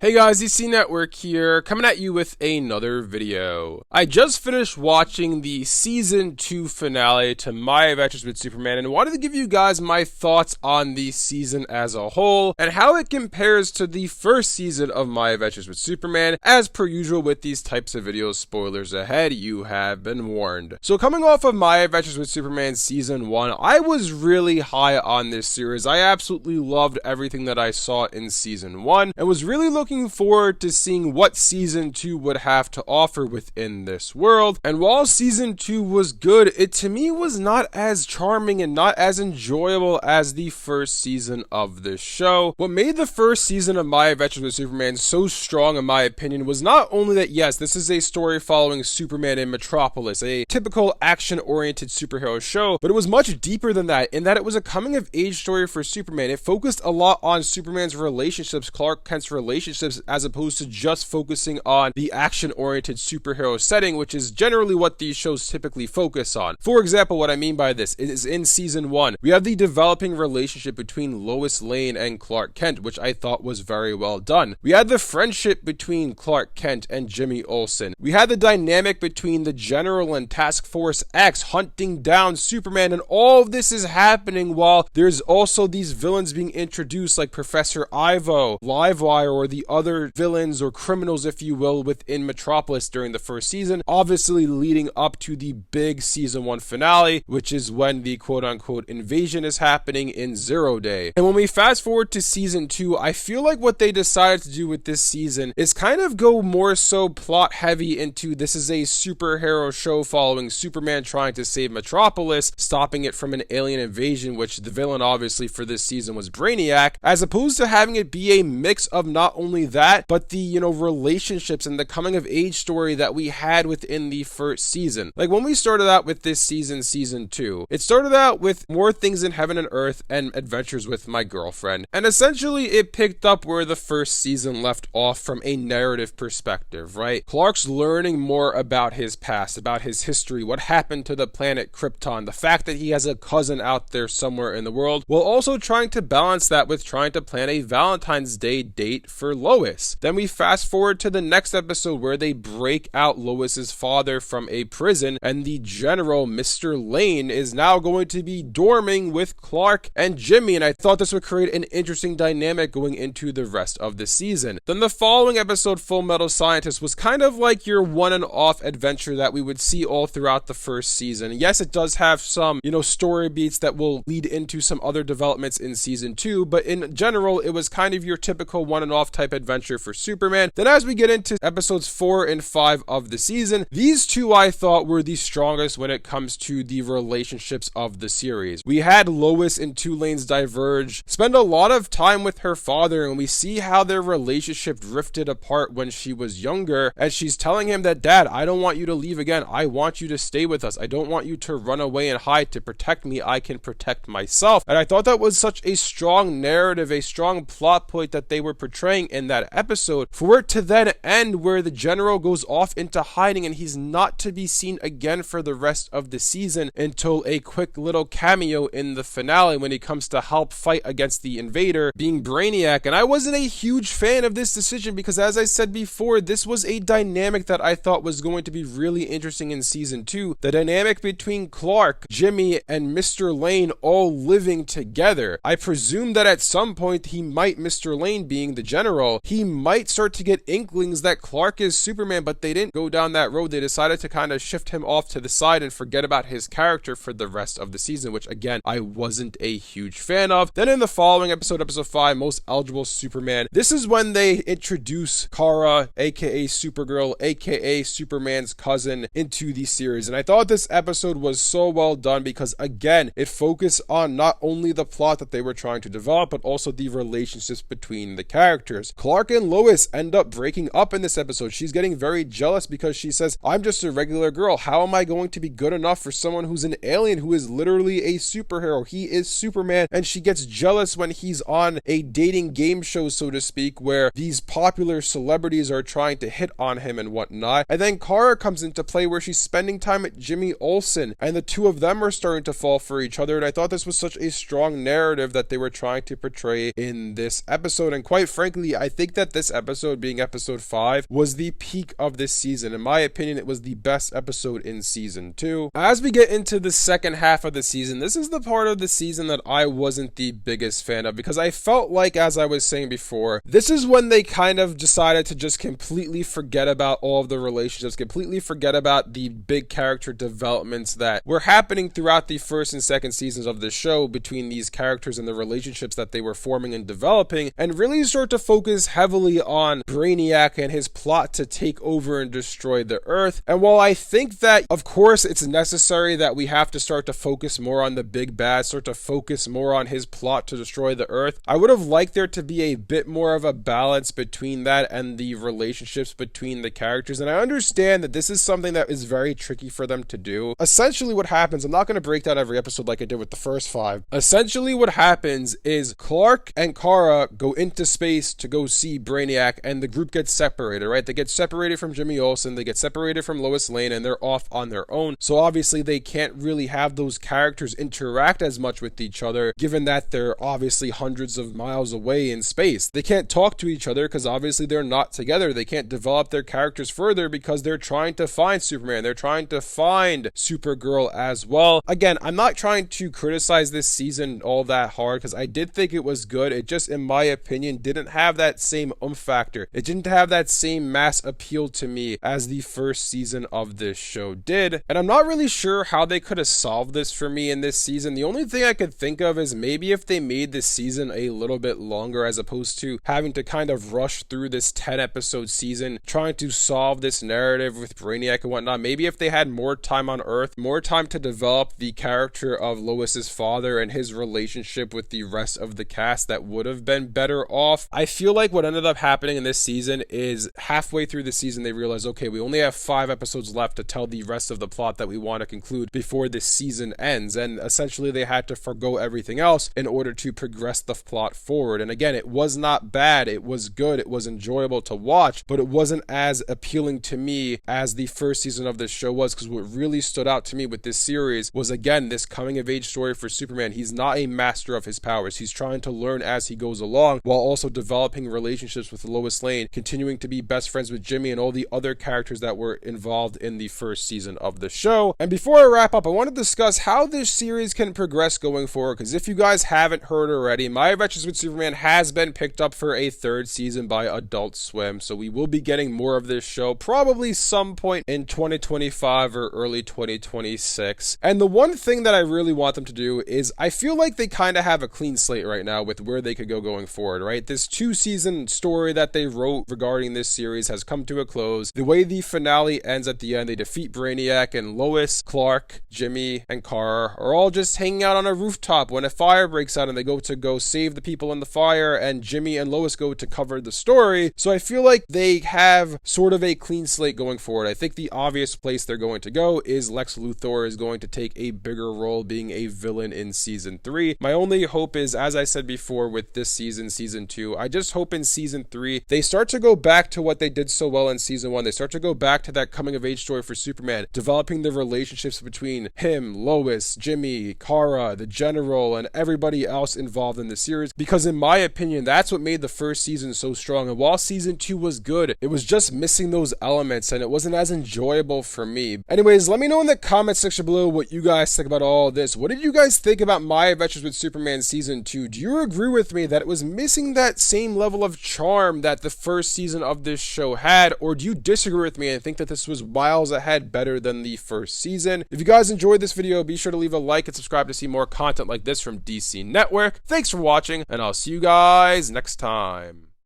Hey guys, DC Network here, coming at you with another video. I just finished watching the Season 2 finale to My Adventures with Superman and wanted to give you guys my thoughts on the season as a whole and how it compares to the first season of My Adventures with Superman. As per usual with these types of videos, spoilers ahead, you have been warned. So coming off of My Adventures with Superman Season 1, I was really high on this series. I absolutely loved everything that I saw in Season 1 and was really looking forward to seeing what Season 2 would have to offer within this world. And while Season 2 was good, it to me was not as charming and not as enjoyable as the first season of this show. What made the first season of My Adventures with Superman so strong in my opinion was not only that yes, this is a story following Superman in Metropolis, a typical action-oriented superhero show, but it was much deeper than that in that it was a coming-of-age story for Superman. It focused a lot on Superman's relationships, Clark Kent's relationships, as opposed to just focusing on the action-oriented superhero setting, which is generally what these shows typically focus on. For example, what I mean by this is in Season 1, we have the developing relationship between Lois Lane and Clark Kent, which I thought was very well done. We had the friendship between Clark Kent and Jimmy Olsen. We had the dynamic between the General and Task Force X hunting down Superman, and all of this is happening while there's also these villains being introduced like Professor Ivo, Livewire, or the other villains or criminals, if you will, within Metropolis during the first season, obviously leading up to the big Season 1 finale, which is when the quote-unquote invasion is happening in Zero Day. And when we fast forward to Season 2, I feel like what they decided to do with this season is kind of go more so plot heavy into this is a superhero show following Superman trying to save Metropolis, stopping it from an alien invasion, which the villain obviously for this season was Brainiac, as opposed to having it be a mix of not only that, but the, relationships and the coming of age story that we had within the first season. Like when we started out with this season, Season 2, it started out with more things in heaven and earth and adventures with my girlfriend. And essentially it picked up where the first season left off from a narrative perspective, right? Clark's learning more about his past, about his history, what happened to the planet Krypton, the fact that he has a cousin out there somewhere in the world, while also trying to balance that with trying to plan a Valentine's Day date for Lois. Then we fast forward to the next episode where they break out Lois's father from a prison and the General, Mr. Lane, is now going to be dorming with Clark and Jimmy, and I thought this would create an interesting dynamic going into the rest of the season. Then the following episode, Full Metal Scientist, was kind of like your one and off adventure that we would see all throughout the first season. Yes, it does have some, story beats that will lead into some other developments in Season 2, but in general, it was kind of your typical one and off type adventure for Superman. Then as we get into episodes 4 and 5 of the season, these two I thought were the strongest when it comes to the relationships of the series. We had Lois and Two Lanes diverge, spend a lot of time with her father, and we see how their relationship drifted apart when she was younger, and she's telling him that, Dad, I don't want you to leave again. I want you to stay with us. I don't want you to run away and hide. To protect me, I can protect myself. And I thought that was such a strong narrative, a strong plot point that they were portraying in that episode, for it to then end where the General goes off into hiding and he's not to be seen again for the rest of the season until a quick little cameo in the finale when he comes to help fight against the invader, being Brainiac. And I wasn't a huge fan of this decision because, as I said before, this was a dynamic that I thought was going to be really interesting in Season 2. The dynamic between Clark, Jimmy, and Mr. Lane all living together. I presume that at some point he might, Mr. Lane being the General, he might start to get inklings that Clark is Superman, but they didn't go down that road. They decided to kind of shift him off to the side and forget about his character for the rest of the season, which again, I wasn't a huge fan of. Then in the following episode, episode 5, Most Eligible Superman, this is when they introduce Kara, aka Supergirl, aka Superman's cousin, into the series. And I thought this episode was so well done because again, it focused on not only the plot that they were trying to develop, but also the relationships between the characters. Clark and Lois end up breaking up in this episode. She's getting very jealous because she says, I'm just a regular girl. How am I going to be good enough for someone who's an alien who is literally a superhero? He is Superman. And she gets jealous when he's on a dating game show, so to speak, where these popular celebrities are trying to hit on him and whatnot. And then Kara comes into play where she's spending time with Jimmy Olsen and the two of them are starting to fall for each other. And I thought this was such a strong narrative that they were trying to portray in this episode. And quite frankly, I think that this episode, being episode 5, was the peak of this season. In my opinion, it was the best episode in season 2. As we get into the second half of the season, this is the part of the season that I wasn't the biggest fan of, because I felt like, as I was saying before, this is when they kind of decided to just completely forget about all of the relationships, completely forget about the big character developments that were happening throughout the first and second seasons of the show between these characters and the relationships that they were forming and developing, and really start to focus heavily on Brainiac and his plot to take over and destroy the Earth. And while I think that, of course, it's necessary that we have to start to focus more on the big bad, start to focus more on his plot to destroy the Earth, I would have liked there to be a bit more of a balance between that and the relationships between the characters. And I understand that this is something that is very tricky for them to do. Essentially what happens, I'm not going to break down every episode like I did with the first 5. Essentially what happens is Clark and Kara go into space to go see Brainiac, and the group gets separated, right? They get separated from Jimmy Olsen, they get separated from Lois Lane, and they're off on their own. So obviously they can't really have those characters interact as much with each other, given that they're obviously hundreds of miles away in space. They can't talk to each other because obviously they're not together. They can't develop their characters further because they're trying to find Superman. They're trying to find Supergirl as well. Again, I'm not trying to criticize this season all that hard because I did think it was good. It just, in my opinion, didn't have that same factor. It didn't have that same mass appeal to me as the first season of this show did. And I'm not really sure how they could have solved this for me in this season. The only thing I could think of is maybe if they made this season a little bit longer, as opposed to having to kind of rush through this 10 episode season trying to solve this narrative with Brainiac and whatnot. Maybe if they had more time on Earth, more time to develop the character of Lois's father and his relationship with the rest of the cast, that would have been better off. I feel like what ended up happening in this season is halfway through the season they realized, okay, we only have 5 episodes left to tell the rest of the plot that we want to conclude before this season ends, and essentially they had to forgo everything else in order to progress the plot forward. And again, it was not bad, it was good, it was enjoyable to watch, but it wasn't as appealing to me as the first season of this show was, because what really stood out to me with this series was, again, this coming of age story for Superman. He's not a master of his powers. He's trying to learn as he goes along, while also developing relationships with Lois Lane, continuing to be best friends with Jimmy and all the other characters that were involved in the first season of the show. And before I wrap up, I want to discuss how this series can progress going forward, because if you guys haven't heard already, My Adventures with Superman has been picked up for a 3rd season by Adult Swim, so we will be getting more of this show probably some point in 2025 or early 2026. And the one thing that I really want them to do is, I feel like they kind of have a clean slate right now with where they could go going forward, right? This 2-season story that they wrote regarding this series has come to a close. The way the finale ends at the end, they defeat Brainiac, and Lois, Clark, Jimmy, and Kara are all just hanging out on a rooftop when a fire breaks out, and they go save the people in the fire, and Jimmy and Lois go to cover the story. So I feel like they have sort of a clean slate going forward. I think the obvious place they're going to go is Lex Luthor is going to take a bigger role being a villain in season 3. My only hope is, as I said before with this season, season 2, I just hope in season 3 they start to go back to what they did so well in season 1. They start to go back to that coming of age story for Superman, developing the relationships between him, Lois, Jimmy, Kara, the General, and everybody else involved in the series, because in my opinion, that's what made the first season so strong. And while season 2 was good, it was just missing those elements, and it wasn't as enjoyable for me. Anyways, let me know in the comment section below what you guys think about all this. What did you guys think about My Adventures with Superman season 2? Do you agree with me that it was missing that same level of charm that the first season of this show had, or do you disagree with me and think that this was miles ahead better than the first season? If you guys enjoyed this video, be sure to leave a like and subscribe to see more content like this from DC Network. Thanks for watching, and I'll see you guys next time.